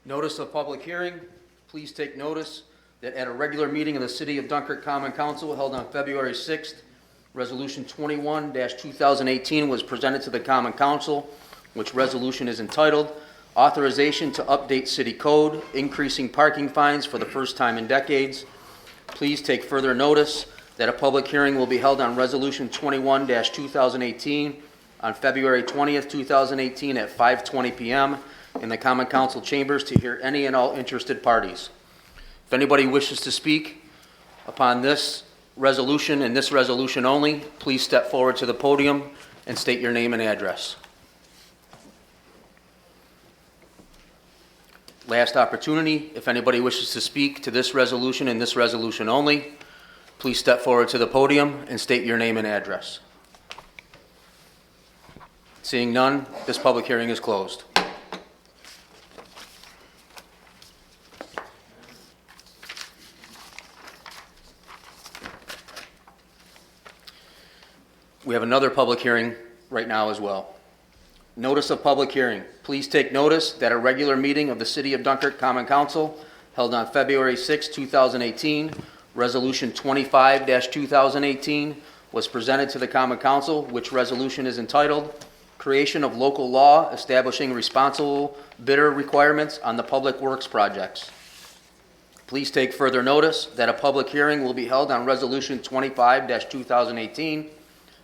Notice of public hearing. Please take notice that at a regular meeting of the City of Dunkirk Common Council held on February 6th, Resolution 21-2018 was presented to the Common Council, which resolution is entitled Authorization to Update City Code, Increasing Parking Fines for the First Time in Decades. Please take further notice that a public hearing will be held on Resolution 21-2018 on February 20th, 2018 at 5:20 p.m. in the Common Council chambers to hear any and all interested parties. If anybody wishes to speak upon this resolution and this resolution only, please step forward to the podium and state your name and address. Last opportunity, if anybody wishes to speak to this resolution and this resolution only, please step forward to the podium and state your name and address. Seeing none, this public hearing is closed. We have another public hearing right now as well. Notice of public hearing. Please take notice that a regular meeting of the City of Dunkirk Common Council held on February 6, 2018, Resolution 25-2018, was presented to the Common Council, which resolution is entitled Creation of Local Law Establishing Responsible Bidder Requirements on the Public Works Projects. Please take further notice that a public hearing will be held on Resolution 25-2018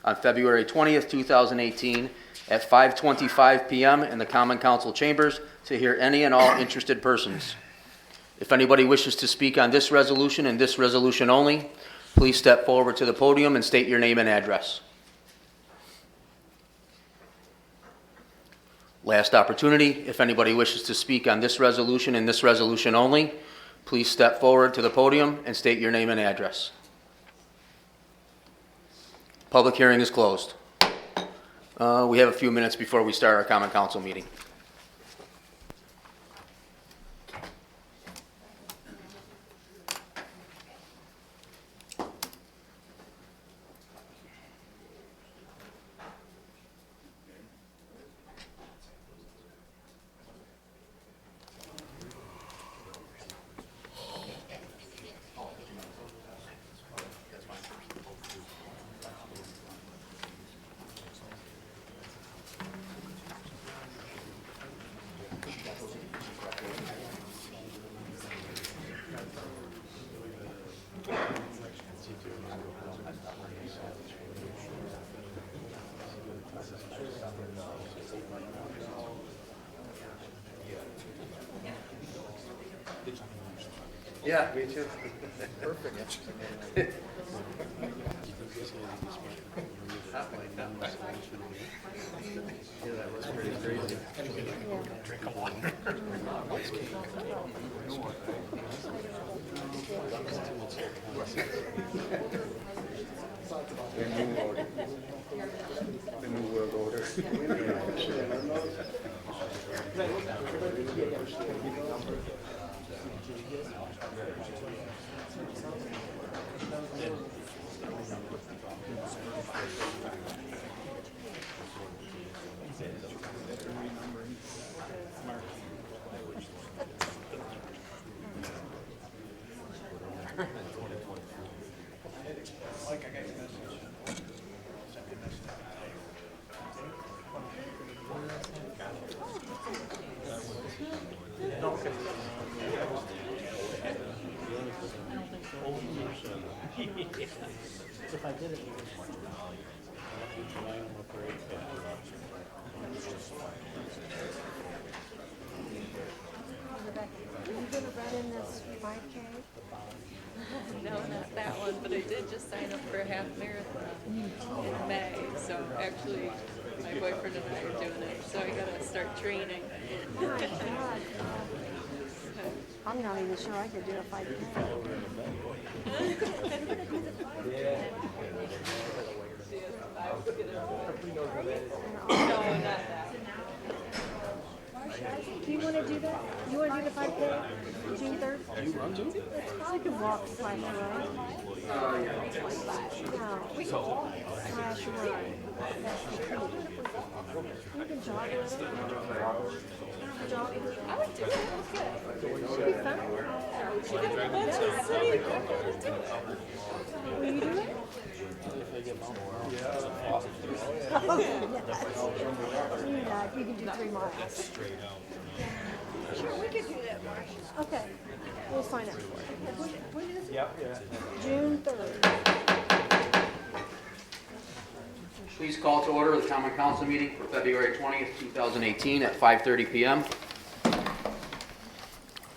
on February 20th, 2018 at 5:25 p.m. in the Common Council chambers to hear any and all interested persons. If anybody wishes to speak on this resolution and this resolution only, please step forward to the podium and state your name and address. Last opportunity, if anybody wishes to speak on this resolution and this resolution only, please step forward to the podium and state your name and address. Public hearing is closed. We have a few minutes before we start our Common Council meeting. Yeah, me too. Perfect. Yeah, that was pretty crazy. Drink of water. The new world order. If I did it, Are you going to run in this 5K? No, not that one, but I did just sign up for a half marathon in May. So actually, my boyfriend and I are doing it. So I gotta start training. Oh my God. I'm not even sure I could do a 5K. No, not that. Do you want to do that? You want to do the 5K? June 3rd? Do you run too? I could walk slash run. No. Slash run. You can jog around. Jog. I would do it. Okay. should be fun. Will you do it? Yeah, if you can do 3 miles. Sure, we could do that, Marcia. Okay, we'll sign up for it. When is it? June 3rd. Please call to order the common council meeting for February 20th, 2018 at 5:30 PM.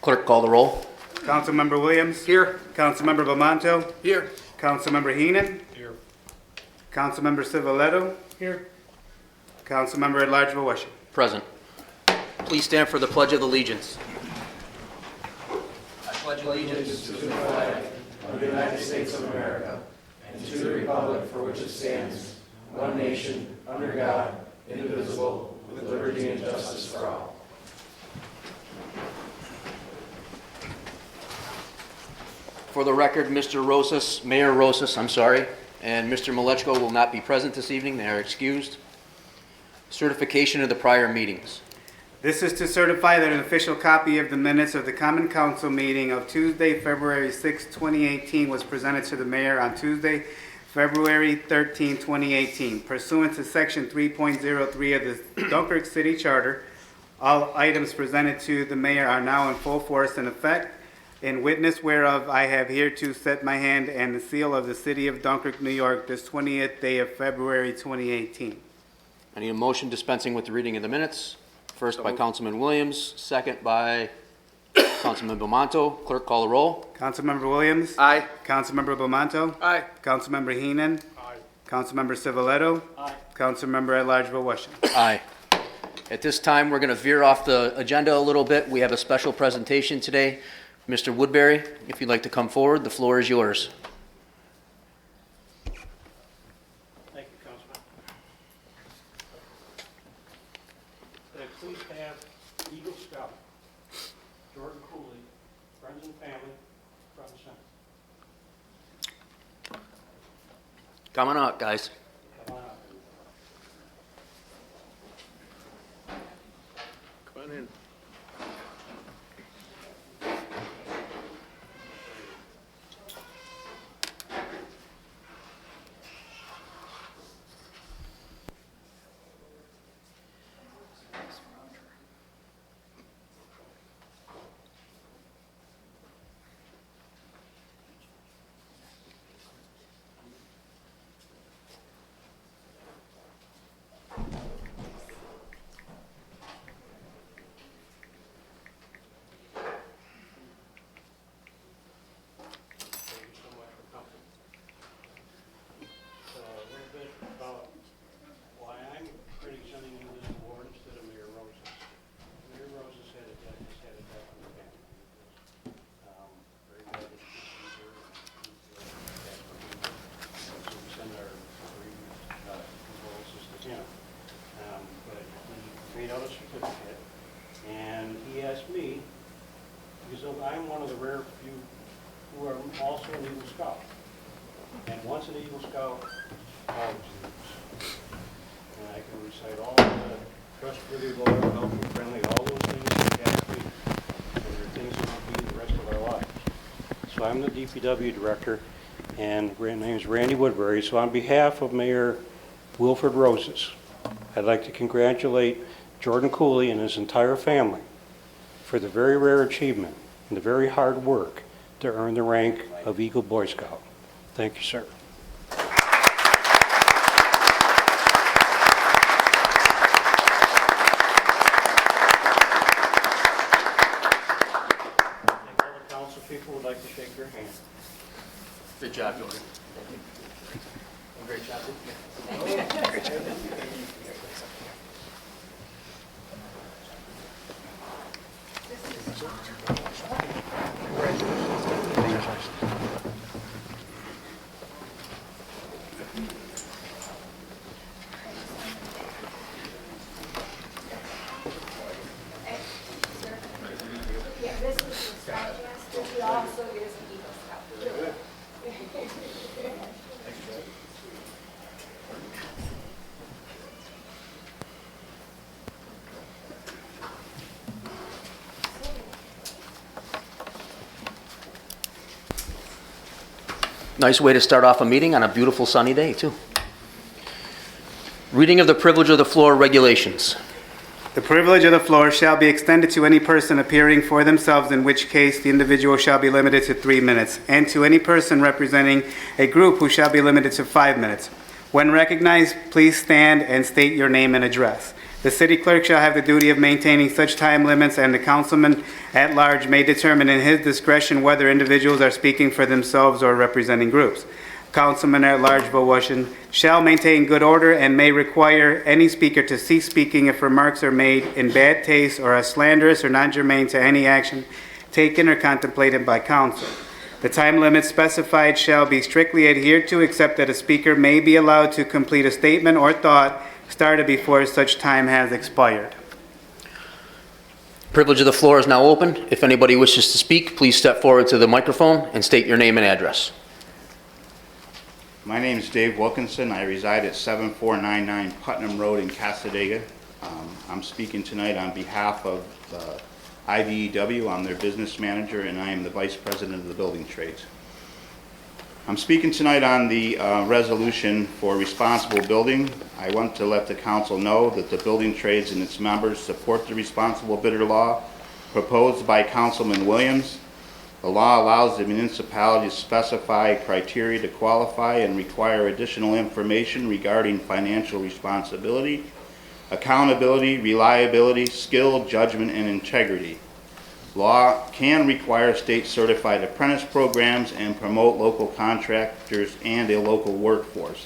Clerk, call the roll. Councilmember Williams. Here. Councilmember Belmonto. Here. Councilmember Heenan. Here. Councilmember Civiletto. Here. Councilmember at Large Washington. Present. Please stand for the Pledge of Allegiance. I pledge allegiance to the flag of the United States of America and to the republic for which it stands, one nation, under God, indivisible, with liberty and justice for all. For the record, Mayor Rosas, and Mr. Malechko will not be present this evening. They are excused. Certification of the prior meetings. This is to certify that an official copy of the minutes of the Common Council meeting of Tuesday, February 6, 2018 was presented to the mayor on Tuesday, February 13, 2018. Pursuant to Section 3.03 of the Dunkirk City Charter, all items presented to the mayor are now in full force and effect. In witness whereof, I have hereto set my hand and the seal of the city of Dunkirk, New York, this 20th day of February 2018. I need a motion dispensing with the reading of the minutes. First by Councilman Williams, second by Councilman Belmonto. Clerk, call the roll. Councilmember Williams. Aye. Councilmember Belmonto. Aye. Councilmember Heenan. Aye. Councilmember Civiletto. Aye. Councilmember at Large Washington. Aye. At this time, we're going to veer off the agenda a little bit. We have a special presentation today. Mr. Woodbury, if you'd like to come forward, the floor is yours. Thank you, Councilman. Could I please have Eagle Scout, Jordan Cooley, friends and family, front and center. Come on up, guys. Come on up. Come on in. Thank you so much for coming. So a little bit about why I'm presenting you this award instead of Mayor Rosas. Mayor Rosas had a death, just had a death in the family. Very glad that he's here. So we send our condolences to him. But he made out a certificate, and he asked me, because I'm one of the rare few who are also an Eagle Scout. And once an Eagle Scout, always an Eagle Scout. And I can recite all the trustworthy, loyal, helpful, friendly, all those things that you have to be. And they're things that will be the rest of our lives. So I'm the DPW director, and my name is Randy Woodbury. So on behalf of Mayor Wilford Rosas, I'd like to congratulate Jordan Cooley and his entire family for the very rare achievement and the very hard work to earn the rank of Eagle Boy Scout. Thank you, sir. I think all the council people would like to shake your hand. Good job, Jordan. Great job. Nice way to start off a meeting on a beautiful sunny day, too. Reading of the privilege of the floor regulations. The privilege of the floor shall be extended to any person appearing for themselves, in which case the individual shall be limited to 3 minutes, and to any person representing a group who shall be limited to 5 minutes. When recognized, please stand and state your name and address. The city clerk shall have the duty of maintaining such time limits, and the councilman at large may determine in his discretion whether individuals are speaking for themselves or representing groups. Councilman at large Washington shall maintain good order and may require any speaker to cease speaking if remarks are made in bad taste or are slanderous or non-germane to any action taken or contemplated by council. The time limit specified shall be strictly adhered to, except that a speaker may be allowed to complete a statement or thought started before such time has expired. Privilege of the floor is now open. If anybody wishes to speak, please step forward to the microphone and state your name and address. My name is Dave Wilkinson. I reside at 7499 Putnam Road in Casadega. I'm speaking tonight on behalf of the IBEW. I'm their business manager, and I am the vice president of the building trades. I'm speaking tonight on the resolution for responsible building. I want to let the council know that the building trades and its members support the responsible bidder law proposed by Councilman Williams. The law allows the municipality to specify criteria to qualify and require additional information regarding financial responsibility, accountability, reliability, skill, judgment, and integrity. Law can require state-certified apprentice programs and promote local contractors and a local workforce.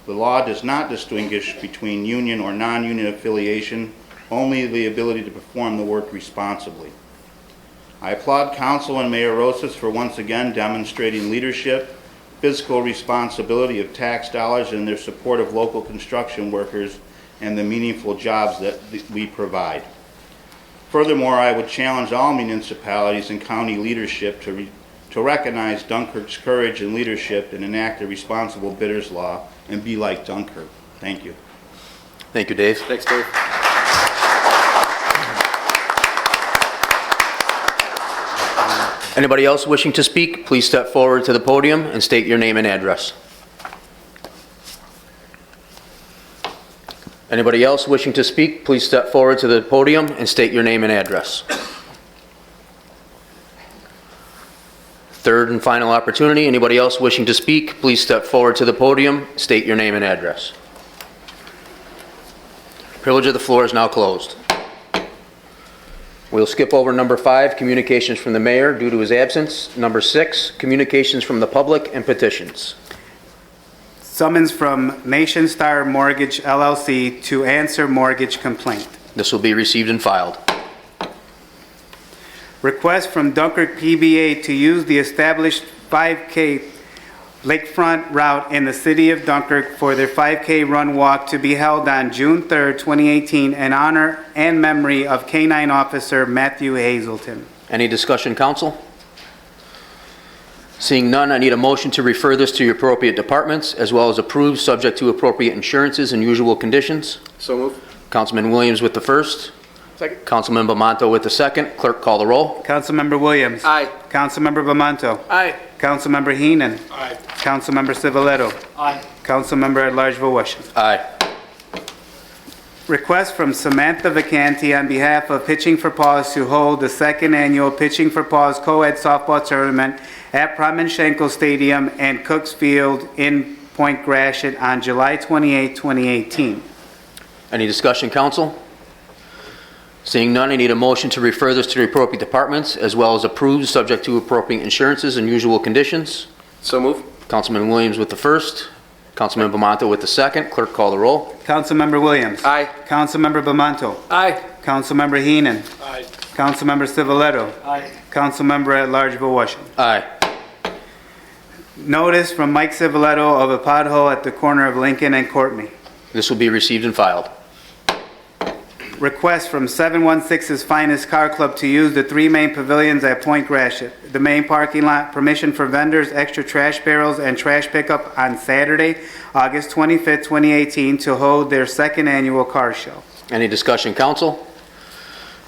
The law does not distinguish between union or non-union affiliation, only the ability to perform the work responsibly. I applaud Council and Mayor Rosas for once again demonstrating leadership, fiscal responsibility of tax dollars, and their support of local construction workers and the meaningful jobs that we provide. Furthermore, I would challenge all municipalities and county leadership to recognize Dunkirk's courage and leadership and enact a responsible bidders law and be like Dunkirk. Thank you. Thank you, Dave. Thanks, Dave. Anybody else wishing to speak, please step forward to the podium and state your name and address. Anybody else wishing to speak, please step forward to the podium and state your name and address. Third and final opportunity. Anybody else wishing to speak, please step forward to the podium, state your name and address. Privilege of the floor is now closed. We'll skip over number 5, communications from the mayor due to his absence. Number 6, communications from the public and petitions. Summons from Nation Star Mortgage LLC to answer mortgage complaint. This will be received and filed. Request from Dunkirk PBA to use the established 5K lakefront route in the city of Dunkirk for their 5K run walk to be held on June 3rd, 2018, in honor and memory of K-9 Officer Matthew Hazelton. Any discussion, council? Seeing none, I need a motion to refer this to your appropriate departments, as well as approve, subject to appropriate insurances and usual conditions. So moved. Councilman Williams with the first. Second. Councilman Bamanto with the second. Clerk, call the roll. Councilmember Williams. Aye. Councilmember Bamanto. Aye. Councilmember Heenan. Aye. Councilmember Civiletto. Aye. Councilmember at large Washington. Aye. Request from Samantha Vacanti on behalf of Pitching for Paws to hold the second annual Pitching for Paws co-ed softball tournament at Promenschenko Stadium and Cooks Field in Point Gratiot on July 28, 2018. Any discussion, council? Seeing none, I need a motion to refer this to the appropriate departments, as well as approve, subject to appropriate insurances and usual conditions. So moved. Councilman Williams with the first. Councilman Bamanto with the second. Clerk, call the roll. Councilmember Williams. Aye. Councilmember Bamanto. Aye. Councilmember Heenan. Aye. Councilmember Civiletto. Aye. Councilmember at large Washington. Aye. Notice from Mike Civiletto of a pothole at the corner of Lincoln and Courtney. This will be received and filed. Request from 716's Finest Car Club to use the 3 main pavilions at Point Gratiot, the main parking lot, permission for vendors, extra trash barrels, and trash pickup on Saturday, August 25th, 2018, to hold their second annual car show. Any discussion, council?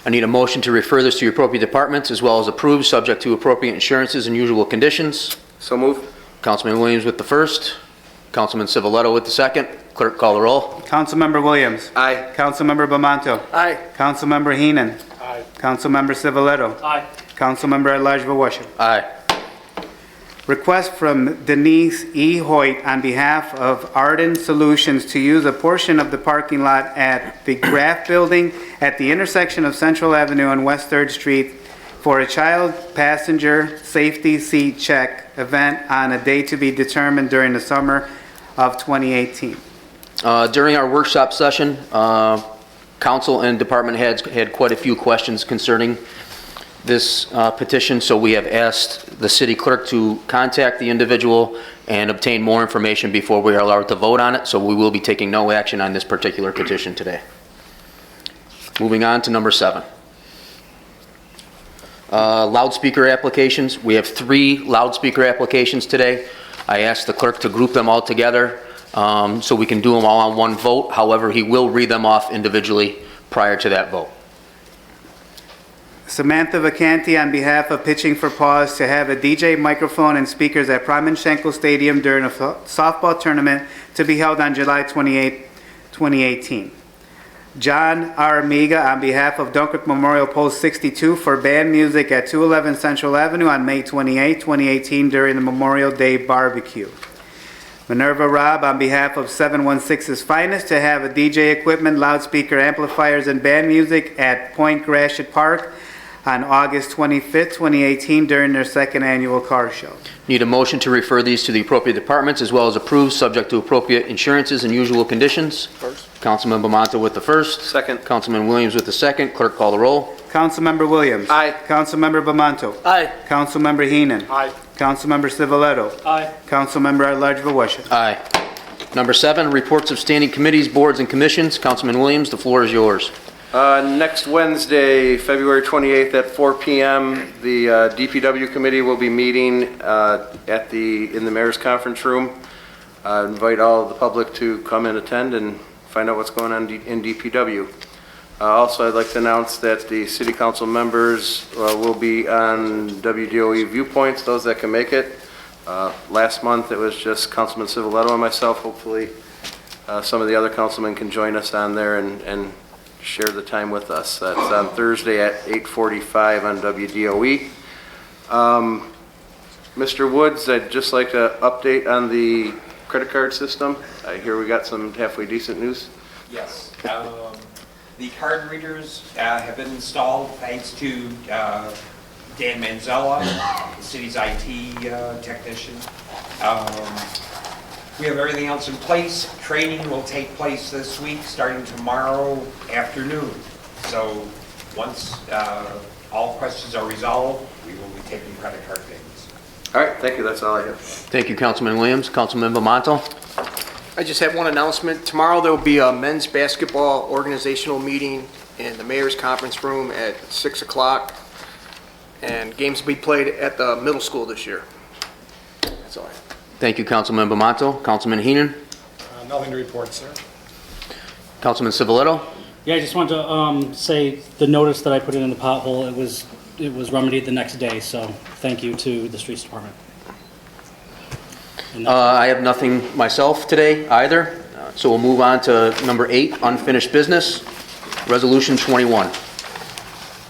I need a motion to refer this to your appropriate departments, as well as approve, subject to appropriate insurances and usual conditions. So moved. Councilman Williams with the first, Councilman Civiletto with the second. Clerk, call the roll. Councilmember Williams. Aye. Councilmember Bamanto. Aye. Councilmember Heenan. Aye. Councilmember Civiletto. Aye. Councilmember at-large Voisin. Aye. Request from Denise E. Hoyt on behalf of Arden Solutions to use a portion of the parking lot at the Graff Building at the intersection of Central Avenue and West 3rd Street for a child passenger safety seat check event on a date to be determined during the summer of 2018. During our workshop session, council and department heads had quite a few questions concerning this petition, so we have asked the city clerk to contact the individual and obtain more information before we are allowed to vote on it, so we will be taking no action on this particular petition today. Moving on to number 7. Loudspeaker applications. We have 3 loudspeaker applications today. I asked the clerk to group them all together so we can do them all on one vote. However, he will read them off individually prior to that vote. Samantha Vacanti on behalf of Pitching for Pause to have a DJ microphone and speakers at Schenkel Stadium during a softball tournament to be held on July 28, 2018. John R. Miga on behalf of Dunkirk Memorial Post 62 for band music at 211 Central Avenue on May 28, 2018 during the Memorial Day barbecue. Minerva Robb on behalf of 716's Finest to have a DJ equipment, loudspeaker amplifiers, and band music at Point Gratiot Park on August 25th, 2018 during their 2nd annual car show. Need a motion to refer these to the appropriate departments as well as approve, subject to appropriate insurances and usual conditions. First. Councilman Bamanto with the first. Second. Councilman Williams with the second. Clerk, call the roll. Councilmember Williams. Aye. Councilmember Bamanto. Aye. Councilmember Heenan. Aye. Councilmember Civiletto. Aye. Councilmember at-large Voisin. Aye. Number 7, reports of standing committees, boards, and commissions. Councilman Williams, the floor is yours. Next Wednesday, February 28th at 4 p.m., the DPW committee will be meeting in the mayor's conference room. I invite all of the public to come and attend and find out what's going on in DPW. Also, I'd like to announce that the city council members will be on WDOE Viewpoints, those that can make it. Last month, it was just Councilman Civiletto and myself. Hopefully, some of the other councilmen can join us on there and share the time with us. That's on Thursday at 8:45 on WDOE. Mr. Woods, I'd just like to update on the credit card system. I hear we got some halfway decent news. Yes. The card readers have been installed thanks to Dan Manzella, the city's IT technician. We have everything else in place. Training will take place this week, starting tomorrow afternoon. So once all questions are resolved, we will be taking credit card payments. All right, thank you. That's all I have. Thank you, Councilman Williams. Councilman Bamanto. I just have one announcement. Tomorrow there will be a men's basketball organizational meeting in the mayor's conference room at 6 o'clock. And games will be played at the middle school this year. That's all I have. Thank you, Councilman Bamanto. Councilman Heenan. Nothing to report, sir. Councilman Civiletto. Yeah, I just want to say the notice that I put in the pothole, it was remedied the next day, so thank you to the streets department. I have nothing myself today either, so we'll move on to number 8, unfinished business. Resolution 21.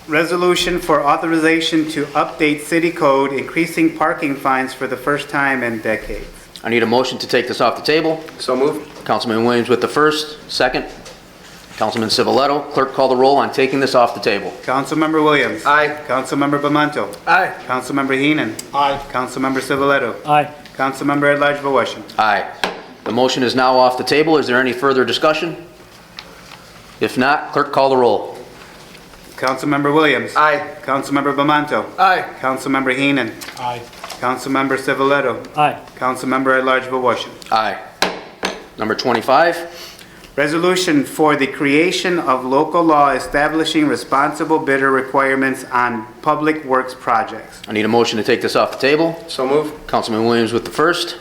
Resolution for authorization to update city code, increasing parking fines for the first time in decades. I need a motion to take this off the table. So moved. Councilman Williams with the first, second. Councilman Civiletto. Clerk, call the roll on taking this off the table. Councilmember Williams. Aye. Councilmember Bamanto. Aye. Councilmember Heenan. Aye. Councilmember Civiletto. Aye. Councilmember at-large Voisin. Aye. The motion is now off the table. Is there any further discussion? If not, clerk, call the roll. Councilmember Williams. Aye. Councilmember Bamanto. Aye. Councilmember Heenan. Aye. Councilmember Civiletto. Aye. Councilmember at-large Voisin. Aye. Number 25. Resolution for the creation of local law establishing responsible bidder requirements on public works projects. I need a motion to take this off the table. So moved. Councilman Williams with the first.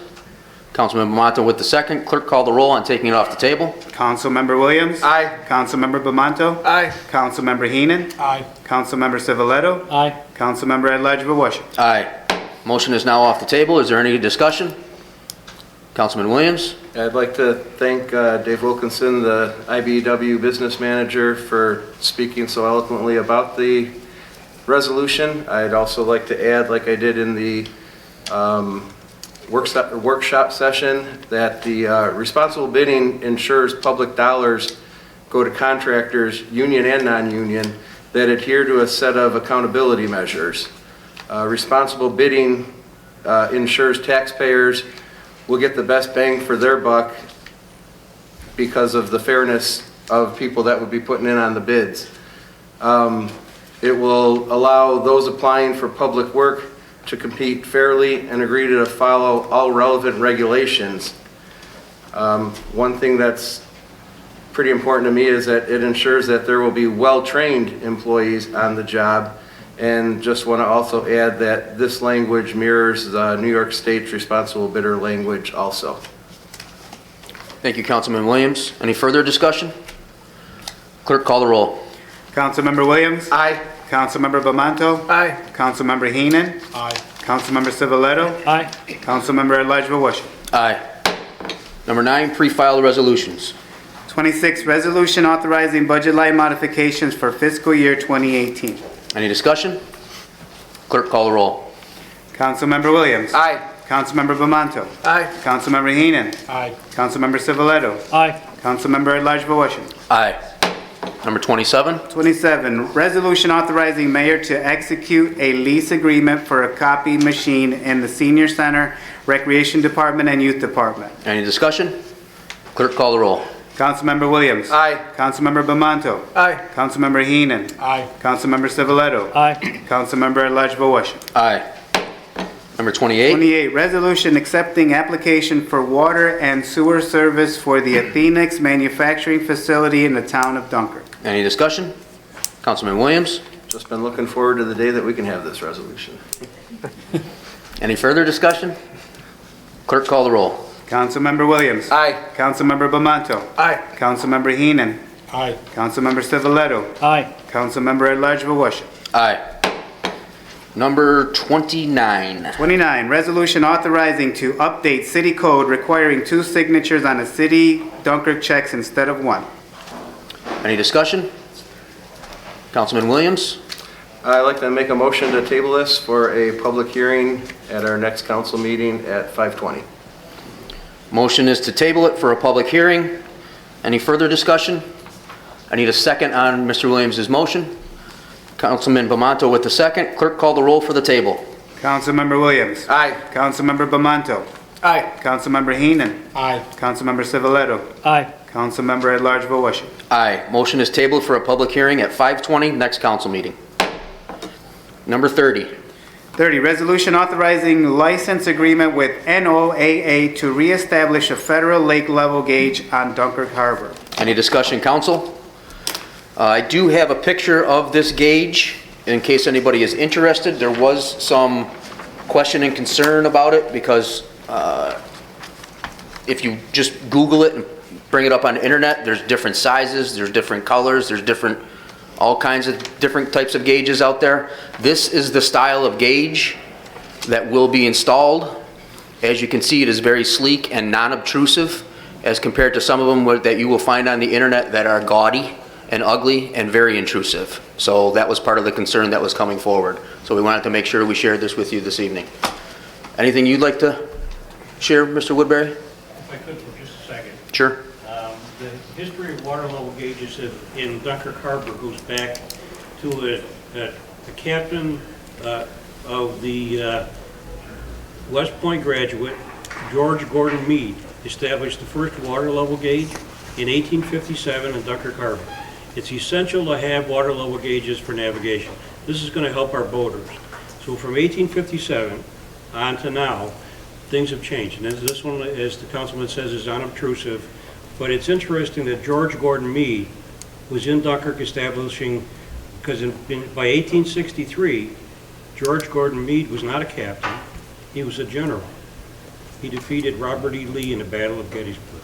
Councilman Bamanto with the second. Clerk, call the roll on taking it off the table. Councilmember Williams. Aye. Councilmember Bamanto. Aye. Councilmember Heenan. Aye. Councilmember Civiletto. Aye. Councilmember at-large Voisin. Aye. Motion is now off the table. Is there any discussion? Councilman Williams? I'd like to thank Dave Wilkinson, the IBEW business manager, for speaking so eloquently about the resolution. I'd also like to add, like I did in the workshop session, that the responsible bidding ensures public dollars go to contractors, union and non-union, that adhere to a set of accountability measures. Responsible bidding ensures taxpayers will get the best bang for their buck because of the fairness of people that would be putting in on the bids. It will allow those applying for public work to compete fairly and agree to follow all relevant regulations. One thing that's pretty important to me is that it ensures that there will be well-trained employees on the job, and just want to also add that this language mirrors the New York State's responsible bidder language also. Thank you, Councilman Williams. Any further discussion? Clerk, call the roll. Councilmember Williams? Aye. Councilmember Bamanto? Aye. Councilmember Heenan? Aye. Councilmember Civiletto? Aye. Councilmember at-large Washington. Aye. Number 9, pre-filed resolutions. 26, resolution authorizing budget line modifications for fiscal year 2018. Any discussion? Clerk, call the roll. Councilmember Williams? Aye. Councilmember Bamanto? Aye. Councilmember Heenan? Aye. Councilmember Civiletto? Aye. Councilmember at-large Washington. Aye. Number 27, 27, resolution authorizing mayor to execute a lease agreement for a copy machine in the senior center, recreation department, and youth department. any discussion? Clerk, call the roll. Councilmember Williams? Aye. Councilmember Bamanto? Aye. Councilmember Heenan? Aye. Councilmember Civiletto? Aye. Councilmember at-large Washington. Aye. Number 28, 28, resolution accepting application for water and sewer service for the Athenix manufacturing facility in the town of Dunkirk. any discussion? Councilman Williams? Just been looking forward to the day that we can have this resolution. Any further discussion? Clerk, call the roll. Councilmember Williams? Aye. Councilmember Bamanto? Aye. Councilmember Heenan? Aye. Councilmember Civiletto? Aye. Councilmember at-large Washington. Aye. Number 29, 29, resolution authorizing to update city code requiring 2 signatures on a city Dunkirk checks instead of 1. any discussion? Councilman Williams? I'd like to make a motion to table this for a public hearing at our next council meeting at 5:20. Motion is to table it for a public hearing. Any further discussion? I need a second on Mr. Williams' motion. Councilman Bamanto with the second. Clerk, call the roll for the table. Councilmember Williams? Aye. Councilmember Bamanto? Aye. Councilmember Heenan? Aye. Councilmember Civiletto? Aye. Councilmember at-large Washington. Aye. Motion is tabled for a public hearing at 5:20, next council meeting. Number 30, 30, resolution authorizing license agreement with NOAA to reestablish a federal lake level gauge on Dunkirk Harbor. any discussion, council? I do have a picture of this gauge in case anybody is interested. There was some question and concern about it because if you just Google it and bring it up on the internet, there's different sizes, there's different colors, there's all kinds of different types of gauges out there. This is the style of gauge that will be installed. As you can see, it is very sleek and non-obtrusive as compared to some of them that you will find on the internet that are gaudy and ugly and very intrusive. So that was part of the concern that was coming forward. So we wanted to make sure we shared this with you this evening. Anything you'd like to share, Mr. Woodbury? If I could for just a second. Sure. The history of water level gauges in Dunkirk Harbor goes back to a captain of the West Point graduate, George Gordon Meade, established the first water level gauge in 1857 in Dunkirk Harbor. It's essential to have water level gauges for navigation. This is going to help our boaters. So from 1857 on to now, things have changed. And this one, as the councilman says, is unobtrusive. But it's interesting that George Gordon Meade was in Dunkirk establishing, because by 1863, George Gordon Meade was not a captain, he was a general. He defeated Robert E. Lee in the Battle of Gettysburg.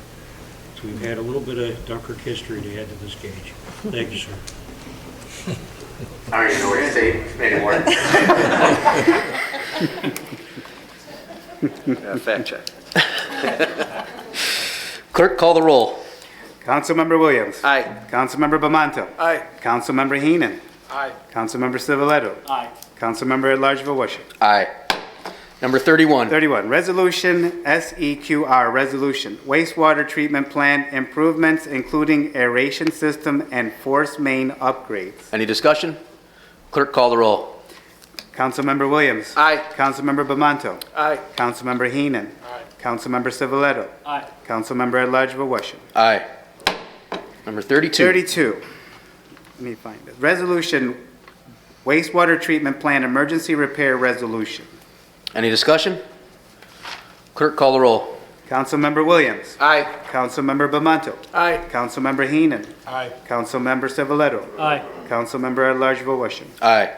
So we've had a little bit of Dunkirk history to add to this gauge. Thank you, sir. I don't even know what to say anymore. Fact check. Clerk, call the roll. Councilmember Williams. Aye. Councilmember Bamanto. Aye. Councilmember Heenan. Aye. Councilmember Civiletto. Aye. Councilmember at large Voisin. Aye. Number 31. 31, Resolution SEQR, Resolution, Wastewater Treatment Plant Improvements, including aeration system and force main upgrades. Any discussion? Clerk, call the roll. Councilmember Williams. Aye. Councilmember Bamanto. Aye. Councilmember Heenan. Aye. Councilmember Civiletto. Aye. Councilmember at large Voisin. Aye. Number 32. 32, let me find it. Resolution, Wastewater Treatment Plant Emergency Repair Resolution. Any discussion? Clerk, call the roll. Councilmember Williams. Aye. Councilmember Bamanto. Aye. Councilmember Heenan. Aye. Councilmember Civiletto. Aye. Councilmember at large Voisin. Aye.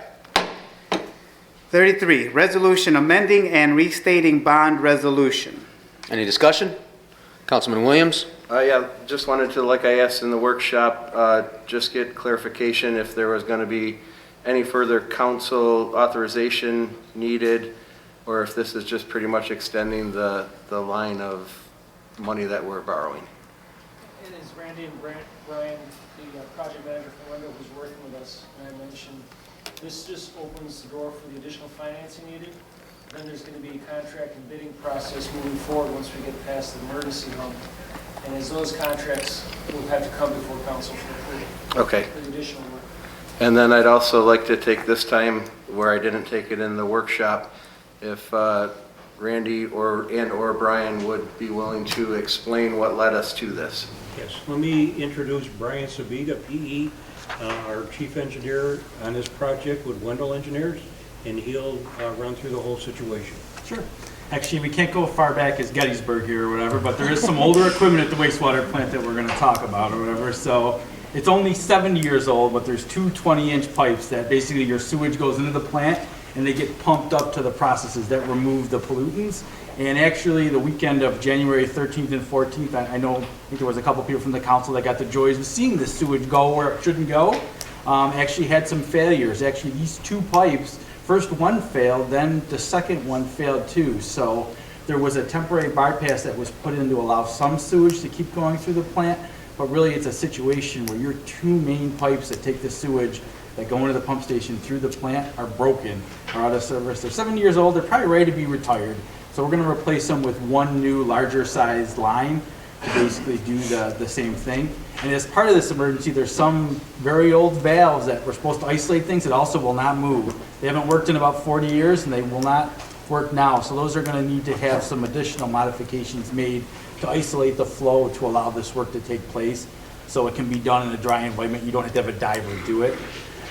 33, resolution amending and restating bond resolution. Any discussion? Councilman Williams? Yeah, just wanted to, like I asked in the workshop, just get clarification if there was going to be any further council authorization needed, or if this is just pretty much extending the line of money that we're borrowing. It is Randy and Brian, the project manager for Window, who's working with us, and I mentioned this just opens the door for the additional financing needed. Then there's going to be a contract and bidding process moving forward once we get past the emergency loan. And as those contracts will have to come before council for approval. Okay. For the additional work. And then I'd also like to take this time, where I didn't take it in the workshop, if Randy or Brian would be willing to explain what led us to this. Yes, let me introduce Brian Sabita, PE, our chief engineer on this project with Wendell Engineers, and he'll run through the whole situation. Sure. Actually, we can't go far back as Gettysburg here or whatever, but there is some older equipment at the wastewater plant that we're going to talk about or whatever. So it's only 70 years old, but there's two 20-inch pipes that basically your sewage goes into the plant and they get pumped up to the processes that remove the pollutants. And actually, the weekend of January 13th and 14th, I think there was a couple people from the council that got the joys of seeing the sewage go where it shouldn't go. Actually had some failures. Actually, these two pipes, first one failed, then the second one failed too. So there was a temporary bypass that was put in to allow some sewage to keep going through the plant. But really, it's a situation where your two main pipes that take the sewage that go into the pump station through the plant are broken, are out of service. They're 70 years old. They're probably ready to be retired. So we're going to replace them with one new, larger sized line to basically do the same thing. And as part of this emergency, there's some very old valves that were supposed to isolate things that also will not move. They haven't worked in about 40 years, and they will not work now. So those are going to need to have some additional modifications made to isolate the flow to allow this work to take place, so it can be done in a dry environment. You don't have to have a diver do it.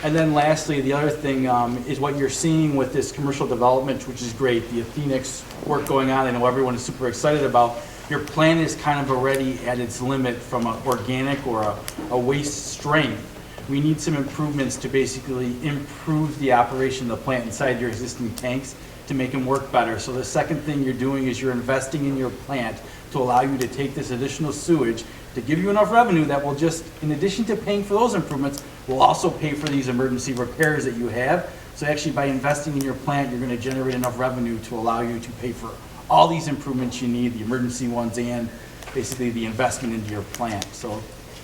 And then lastly, the other thing is what you're seeing with this commercial development, which is great. The Athenex work going on, I know everyone is super excited about. Your plant is kind of already at its limit from an organic or a waste strength. We need some improvements to basically improve the operation of the plant inside your existing tanks to make them work better. So the second thing you're doing is you're investing in your plant to allow you to take this additional sewage to give you enough revenue that will just, in addition to paying for those improvements, will also pay for these emergency repairs that you have. So actually, by investing in your plant, you're going to generate enough revenue to allow you to pay for all these improvements you need, the emergency ones and basically the investment into your plant. So,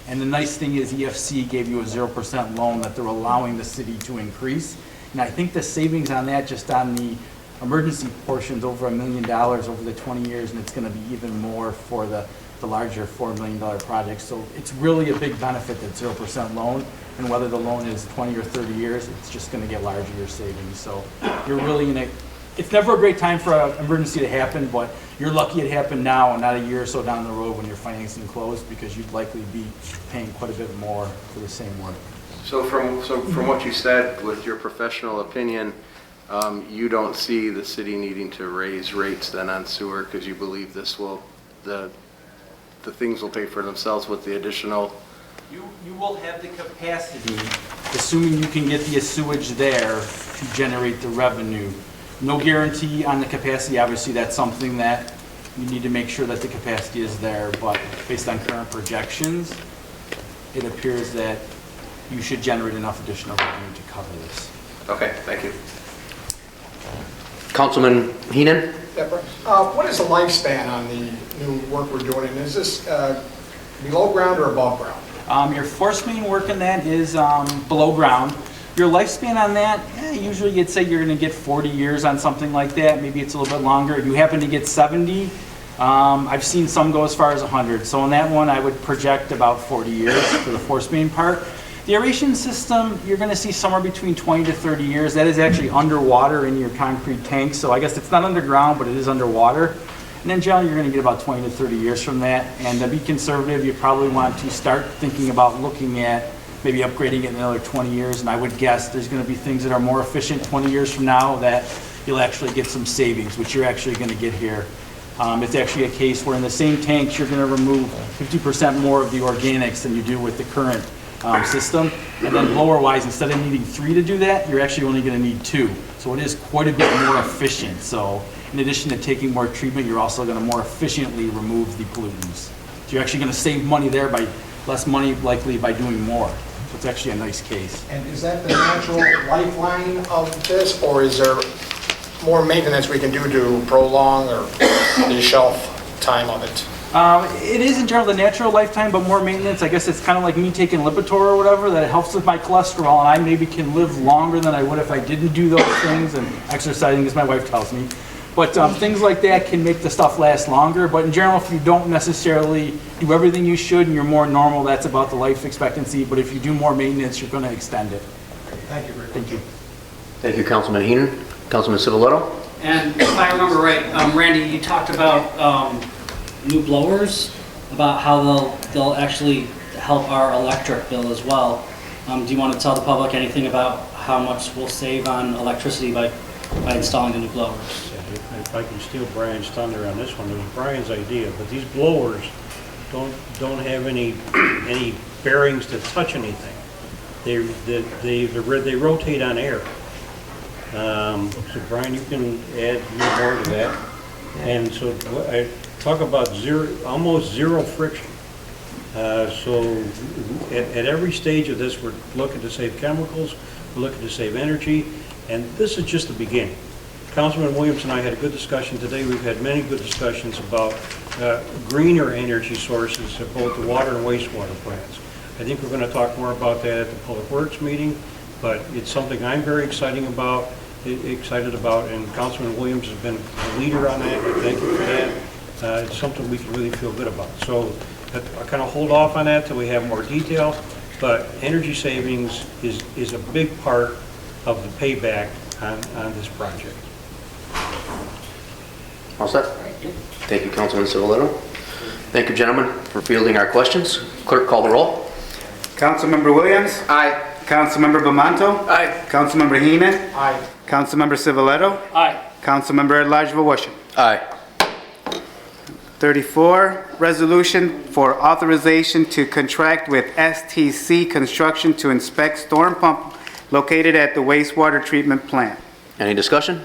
and the nice thing is EFC gave you a 0% loan that they're allowing the city to increase. And I think the savings on that, just on the emergency portions, over $1 million over the 20 years, and it's going to be even more for the larger $4 million projects. So it's really a big benefit, that 0% loan, and whether the loan is 20 or 30 years, it's just going to get larger, your savings. So you're really in a, it's never a great time for an emergency to happen, but you're lucky it happened now and not a year or so down the road when your financing closed, because you'd likely be paying quite a bit more for the same work. So from what you said, with your professional opinion, you don't see the city needing to raise rates then on sewer, because you believe this will, the things will pay for themselves with the additional. You will have the capacity, assuming you can get the sewage there, to generate the revenue. No guarantee on the capacity. Obviously, that's something that you need to make sure that the capacity is there, but based on current projections, it appears that you should generate enough additional revenue to cover this. Okay, thank you. Councilman Heenan? What is the lifespan on the new work we're doing? And is this below ground or above ground? Your force main work in that is below ground. Your lifespan on that, usually you'd say you're going to get 40 years on something like that. Maybe it's a little bit longer. If you happen to get 70, I've seen some go as far as 100. So on that one, I would project about 40 years for the force main part. The aeration system, you're going to see somewhere between 20 to 30 years. That is actually underwater in your concrete tank. So I guess it's not underground, but it is underwater. And then generally, you're going to get about 20 to 30 years from that. And to be conservative, you probably want to start thinking about looking at maybe upgrading it in another 20 years. And I would guess there's going to be things that are more efficient 20 years from now that you'll actually get some savings, which you're actually going to get here. It's actually a case where in the same tanks, you're going to remove 50% more of the organics than you do with the current system. And then blower-wise, instead of needing 3 to do that, you're actually only going to need 2. So it is quite a bit more efficient. So in addition to taking more treatment, you're also going to more efficiently remove the pollutants. So you're actually going to save money there by less money likely by doing more. So it's actually a nice case. And is that the natural lifeline of this, or is there more maintenance we can do to prolong or the shelf time of it? It is in general the natural lifetime, but more maintenance. I guess it's kind of like me taking Lipitor or whatever, that it helps with my cholesterol, and I maybe can live longer than I would if I didn't do those things, and exercising, as my wife tells me. But things like that can make the stuff last longer. But in general, if you don't necessarily do everything you should and you're more normal, that's about the life expectancy. But if you do more maintenance, you're going to extend it. Thank you very much. Thank you. Thank you, Councilman Heenan. Councilman Civiletto? And if I remember right, Randy, you talked about new blowers, about how they'll actually help our electric bill as well. Do you want to tell the public anything about how much we'll save on electricity by installing the new blowers? If I can steal Brian's thunder on this one, it was Brian's idea, but these blowers don't have any bearings to touch anything. They rotate on air. So Brian, you can add more to that. And so I talk about almost zero friction. So at every stage of this, we're looking to save chemicals, we're looking to save energy, and this is just the beginning. Councilman Williams and I had a good discussion today. We've had many good discussions about greener energy sources at both the water and wastewater plants. I think we're going to talk more about that at the Public Works meeting, but it's something I'm very excited about, and Councilman Williams has been a leader on that. Thank you for that. It's something we can really feel good about. So I kind of hold off on that till we have more detail, but energy savings is a big part of the payback on this project. All set? Thank you, Councilman Civiletto. Thank you, gentlemen, for fielding our questions. Clerk, call the roll. Councilmember Williams? Aye. Councilmember Bamanto? Aye. Councilmember Heenan? Aye. Councilmember Civiletto? Aye. Councilmember at-large Washington? Aye. 34, resolution for authorization to contract with STC Construction to inspect storm pump located at the wastewater treatment plant. Any discussion?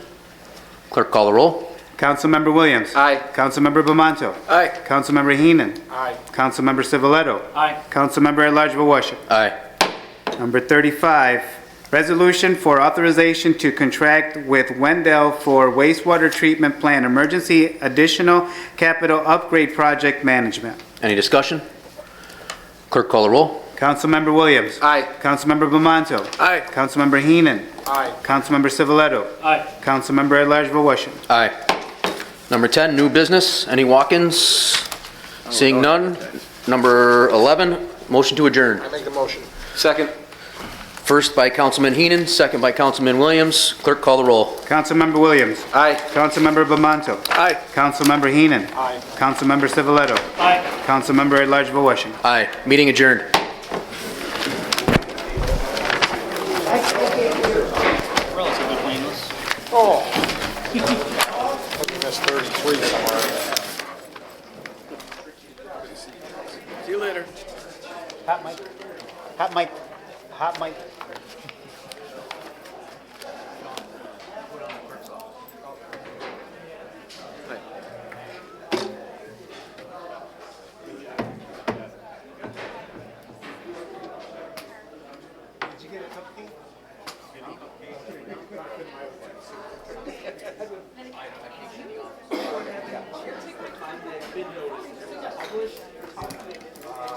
Clerk, call the roll. Councilmember Williams? Aye. Councilmember Bamanto? Aye. Councilmember Heenan? Aye. Councilmember Civiletto? Aye. Councilmember at-large Washington? Aye. Number 35, resolution for authorization to contract with Wendell for wastewater treatment plant emergency additional capital upgrade project management. Any discussion? Clerk, call the roll. Councilmember Williams? Aye. Councilmember Bamanto? Aye. Councilmember Heenan? Aye. Councilmember Civiletto? Aye. Councilmember at-large Washington? Aye. Number 10, new business. Any walk-ins? Seeing none. Number 11, motion to adjourn. I make the motion. Second. First by Councilman Heenan, second by Councilman Williams. Clerk, call the roll. Councilmember Williams? Aye. Councilmember Bamanto? Aye. Councilmember Heenan? Aye. Councilmember Civiletto? Aye. Councilmember at-large Washington? Aye. Meeting adjourned. Relatively painless. Oh. Missed 33 somewhere. See you later. Hot mic. Hot mic. Hot mic. Did you get a cupcake?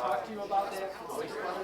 Talk to you about that.